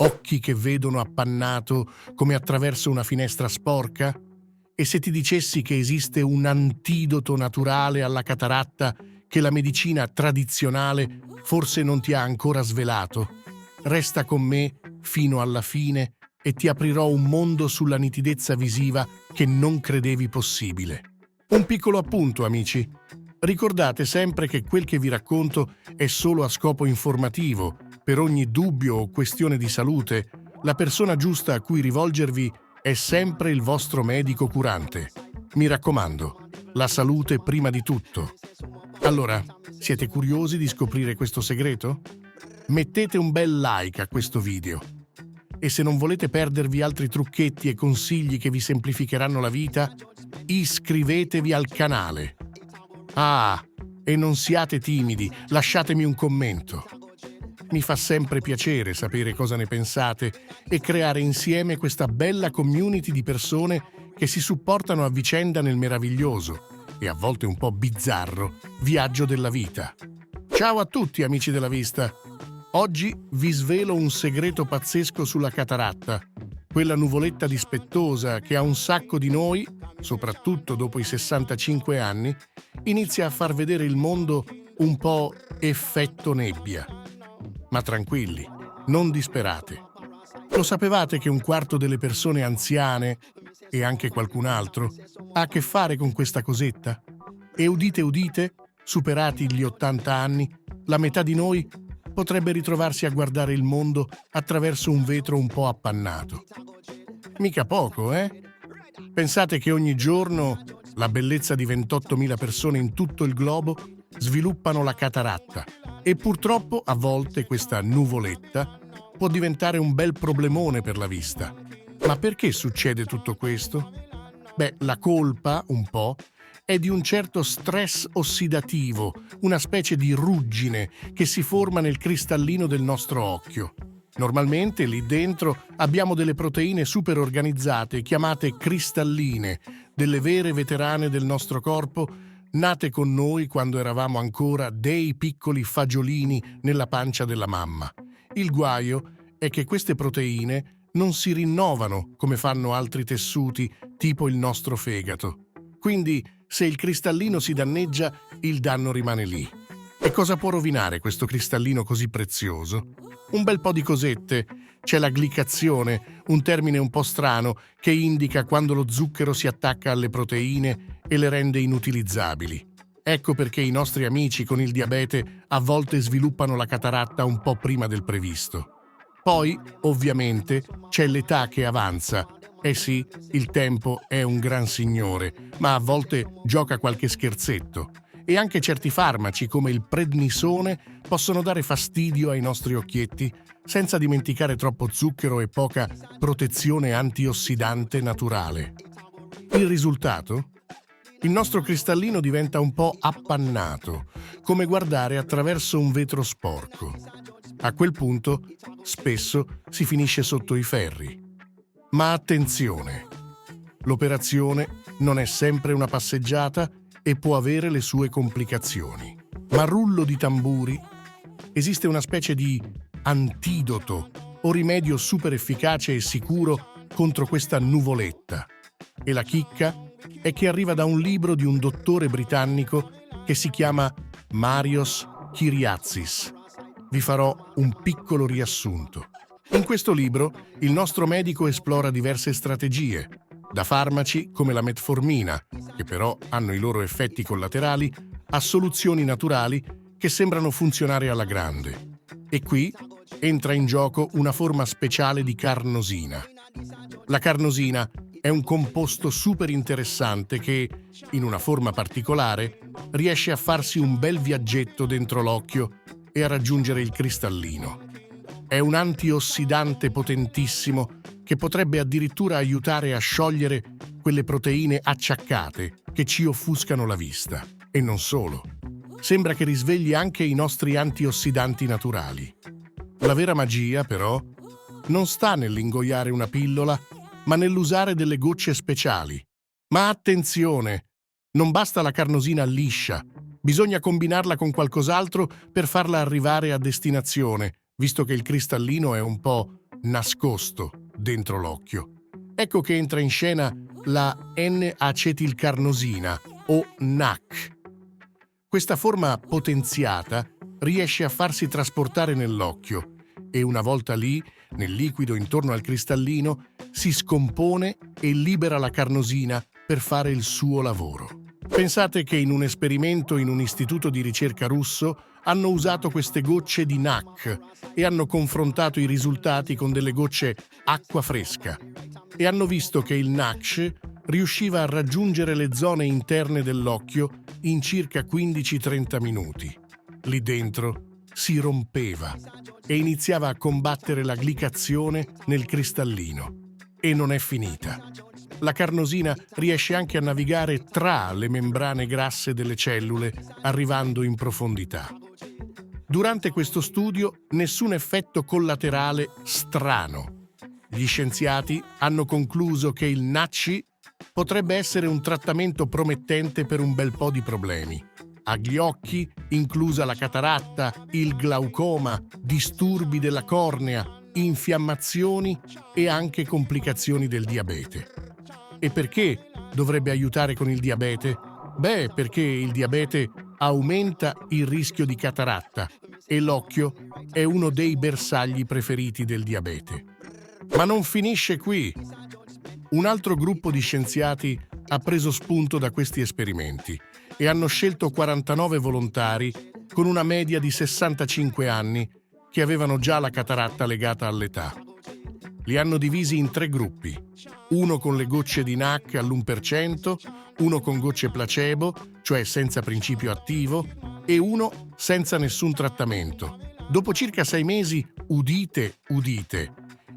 Occhi che vedono appannato come attraverso una finestra sporca? E se ti dicessi che esiste un antidoto naturale alla cataratta che la medicina tradizionale forse non ti ha ancora svelato? Resta con me fino alla fine e ti aprirò un mondo sulla nitidezza visiva che non credevi possibile. Un piccolo appunto, amici. Ricordate sempre che quel che vi racconto è solo a scopo informativo. Per ogni dubbio o questione di salute, la persona giusta a cui rivolgervi è sempre il vostro medico curante. Mi raccomando, la salute prima di tutto. Allora, siete curiosi di scoprire questo segreto? Mettete un bel like a questo video. E se non volete perdervi altri trucchetti e consigli che vi semplificheranno la vita, iscrivetevi al canale. Ah, e non siate timidi, lasciatemi un commento. Mi fa sempre piacere sapere cosa ne pensate e creare insieme questa bella community di persone che si supportano a vicenda nel meraviglioso e a volte un po' bizzarro viaggio della vita. Ciao a tutti amici della vista! Oggi vi svelo un segreto pazzesco sulla cataratta, quella nuvoletta dispettosa che a un sacco di noi, soprattutto dopo i 65 anni, inizia a far vedere il mondo un po' effetto nebbia. Ma tranquilli, non disperate. Lo sapevate che un quarto delle persone anziane, e anche qualcun altro, ha a che fare con questa cosetta? E udite udite, superati gli 80 anni, la metà di noi potrebbe ritrovarsi a guardare il mondo attraverso un vetro un po' appannato. Mica poco, eh? Pensate che ogni giorno la bellezza di 28.000 persone in tutto il globo sviluppano la cataratta e purtroppo a volte questa nuvoletta può diventare un bel problemone per la vista. Ma perché succede tutto questo? Beh, la colpa, un po', è di un certo stress ossidativo, una specie di ruggine che si forma nel cristallino del nostro occhio. Normalmente lì dentro abbiamo delle proteine super organizzate chiamate cristalline, delle vere veterane del nostro corpo, nate con noi quando eravamo ancora dei piccoli fagiolini nella pancia della mamma. Il guaio è che queste proteine non si rinnovano come fanno altri tessuti, tipo il nostro fegato. Quindi, se il cristallino si danneggia, il danno rimane lì. E cosa può rovinare questo cristallino così prezioso? Un bel po' di cosette. C'è la glicazione, un termine un po' strano che indica quando lo zucchero si attacca alle proteine e le rende inutilizzabili. Ecco perché i nostri amici con il diabete a volte sviluppano la cataratta un po' prima del previsto. Poi, ovviamente, c'è l'età che avanza. Eh sì, il tempo è un gran signore, ma a volte gioca qualche scherzetto. E anche certi farmaci, come il prednisone, possono dare fastidio ai nostri occhietti, senza dimenticare troppo zucchero e poca protezione antiossidante naturale. Il risultato? Il nostro cristallino diventa un po' appannato, come guardare attraverso un vetro sporco. A quel punto, spesso si finisce sotto i ferri. Ma attenzione! L'operazione non è sempre una passeggiata e può avere le sue complicazioni. Ma rullo di tamburi, esiste una specie di antidoto o rimedio super efficace e sicuro contro questa nuvoletta. E la chicca è che arriva da un libro di un dottore britannico che si chiama Marios Kyriazis. Vi farò un piccolo riassunto. In questo libro il nostro medico esplora diverse strategie, da farmaci come la metformina, che però hanno i loro effetti collaterali, a soluzioni naturali che sembrano funzionare alla grande. E qui entra in gioco una forma speciale di carnosina. La carnosina è un composto super interessante che, in una forma particolare, riesce a farsi un bel viaggetto dentro l'occhio e a raggiungere il cristallino. È un antiossidante potentissimo che potrebbe addirittura aiutare a sciogliere quelle proteine acciaccate che ci offuscano la vista. E non solo. Sembra che risvegli anche i nostri antiossidanti naturali. La vera magia, però, non sta nell'ingoiare una pillola, ma nell'usare delle gocce speciali. Ma attenzione! Non basta la carnosina liscia. Bisogna combinarla con qualcos'altro per farla arrivare a destinazione, visto che il cristallino è un po' nascosto dentro l'occhio. Ecco che entra in scena la N-acetilcarnosina o NAC. Questa forma potenziata riesce a farsi trasportare nell'occhio e una volta lì, nel liquido intorno al cristallino, si scompone e libera la carnosina per fare il suo lavoro. Pensate che in un esperimento in un istituto di ricerca russo hanno usato queste gocce di NAC e hanno confrontato i risultati con delle gocce acqua fresca e hanno visto che il NAC riusciva a raggiungere le zone interne dell'occhio in circa 15-30 minuti. Lì dentro si rompeva e iniziava a combattere la glicazione nel cristallino. E non è finita. La carnosina riesce anche a navigare tra le membrane grasse delle cellule, arrivando in profondità. Durante questo studio, nessun effetto collaterale strano. Gli scienziati hanno concluso che il NAC potrebbe essere un trattamento promettente per un bel po' di problemi. Agli occhi, inclusa la cataratta, il glaucoma, disturbi della cornea, infiammazioni e anche complicazioni del diabete. E perché dovrebbe aiutare con il diabete? Beh, perché il diabete aumenta il rischio di cataratta e l'occhio è uno dei bersagli preferiti del diabete. Ma non finisce qui. Un altro gruppo di scienziati ha preso spunto da questi esperimenti e hanno scelto 49 volontari con una media di 65 anni che avevano già la cataratta legata all'età. Li hanno divisi in 3 gruppi, uno con le gocce di NAC all'1%, uno con gocce placebo, cioè senza principio attivo, e uno senza nessun trattamento. Dopo circa 6 mesi, udite,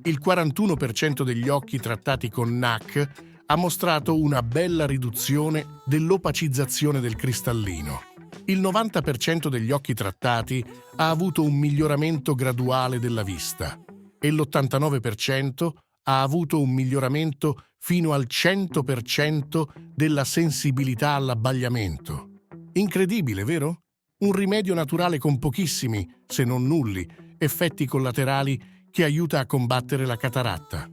il 41% degli occhi trattati con NAC ha mostrato una bella riduzione dell'opacizzazione del cristallino. Il 90% degli occhi trattati ha avuto un miglioramento graduale della vista e l'89% ha avuto un miglioramento fino al 100% della sensibilità all'abbagliamento. Incredibile, vero? Un rimedio naturale con pochissimi, se non nulli, effetti collaterali che aiuta a combattere la cataratta.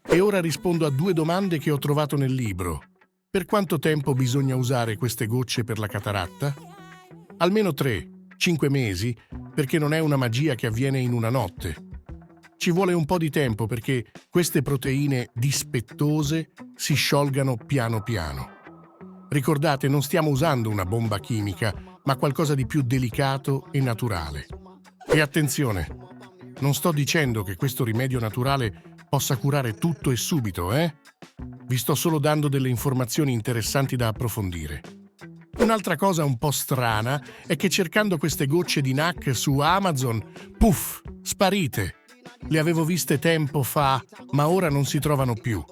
E ora rispondo a 2 domande che ho trovato nel libro. Per quanto tempo bisogna usare queste gocce per la cataratta? Almeno 3-5 mesi, perché non è una magia che avviene in una notte. Ci vuole un po' di tempo perché queste proteine dispettose si sciolgano piano piano. Ricordate, non stiamo usando una bomba chimica, ma qualcosa di più delicato e naturale. E attenzione, non sto dicendo che questo rimedio naturale possa curare tutto e subito, Vi sto solo dando delle informazioni interessanti da approfondire. Un'altra cosa un po' strana è che cercando queste gocce di NAC su Amazon, puff, sparite. Le avevo viste tempo fa, ma ora non si trovano più.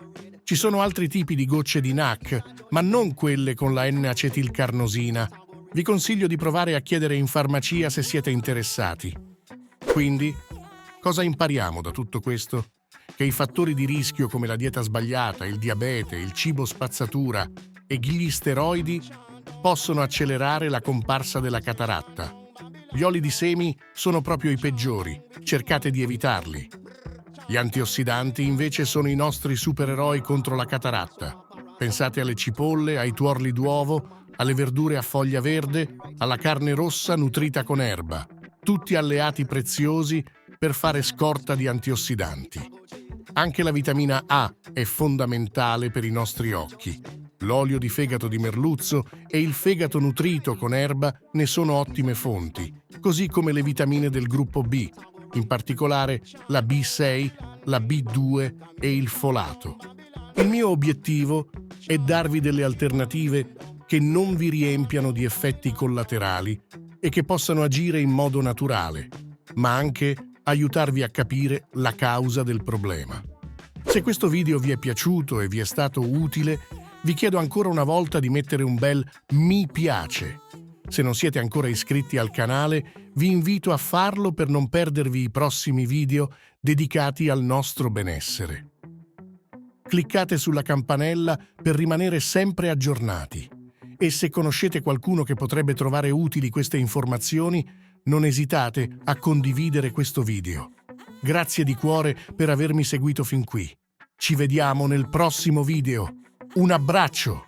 Ci sono altri tipi di gocce di NAC, ma non quelle con la N-acetilcarnosina. Vi consiglio di provare a chiedere in farmacia se siete interessati. Quindi, cosa impariamo da tutto questo? Che i fattori di rischio come la dieta sbagliata, il diabete, il cibo spazzatura e gli steroidi possono accelerare la comparsa della cataratta. Gli oli di semi sono proprio i peggiori, cercate di evitarli. Gli antiossidanti invece sono i nostri supereroi contro la cataratta. Pensate alle cipolle, ai tuorli d'uovo, alle verdure a foglia verde, alla carne rossa nutrita con erba. Tutti alleati preziosi per fare scorta di antiossidanti. Anche la vitamina A è fondamentale per i nostri occhi. L'olio di fegato di merluzzo e il fegato nutrito con erba ne sono ottime fonti, così come le vitamine del gruppo B, in particolare la B6, la B2 e il folato. Il mio obiettivo è darvi delle alternative che non vi riempiano di effetti collaterali e che possano agire in modo naturale, ma anche aiutarvi a capire la causa del problema. Se questo video vi è piaciuto e vi è stato utile, vi chiedo ancora una volta di mettere un bel mi piace. Se non siete ancora iscritti al canale, vi invito a farlo per non perdervi i prossimi video dedicati al nostro benessere. Cliccate sulla campanella per rimanere sempre aggiornati. E se conoscete qualcuno che potrebbe trovare utili queste informazioni, non esitate a condividere questo video. Grazie di cuore per avermi seguito fin qui. Ci vediamo nel prossimo video. Un abbraccio!